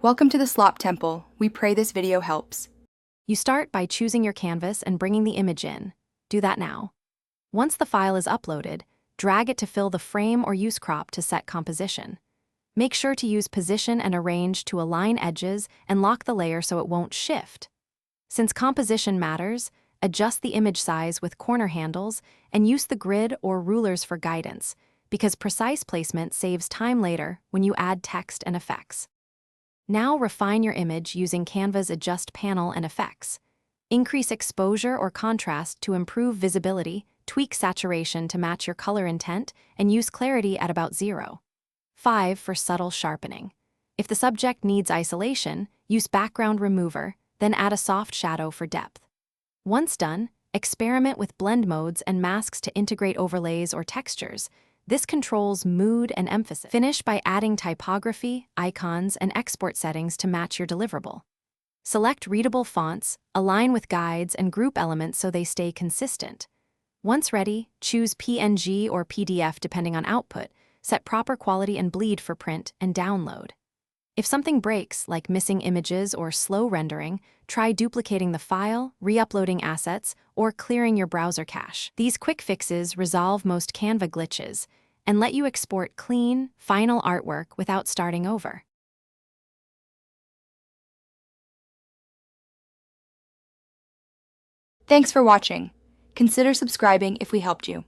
Welcome to the Slop Temple. We pray this video helps. You start by choosing your canvas and bringing the image in. Do that now. Once the file is uploaded, drag it to fill the frame or use crop to set composition. Make sure to use position and arrange to align edges and lock the layer so it won't shift. Since composition matters, adjust the image size with corner handles and use the grid or rulers for guidance, because precise placement saves time later when you add text and effects. Now refine your image using Canva's Adjust panel and effects. Increase exposure or contrast to improve visibility, tweak saturation to match your color intent, and use clarity at about 0. 5 for subtle sharpening. If the subject needs isolation, use background remover, then add a soft shadow for depth. Once done, experiment with blend modes and masks to integrate overlays or textures. This controls mood and emphasis. Finish by adding typography, icons, and export settings to match your deliverable. Select readable fonts, align with guides, and group elements so they stay consistent. Once ready, choose PNG or PDF depending on output, set proper quality and bleed for print, and download. If something breaks, like missing images or slow rendering, try duplicating the file, re-uploading assets, or clearing your browser cache. These quick fixes resolve most Canva glitches and let you export clean, final artwork without starting over. Thanks for watching. Consider subscribing if we helped you.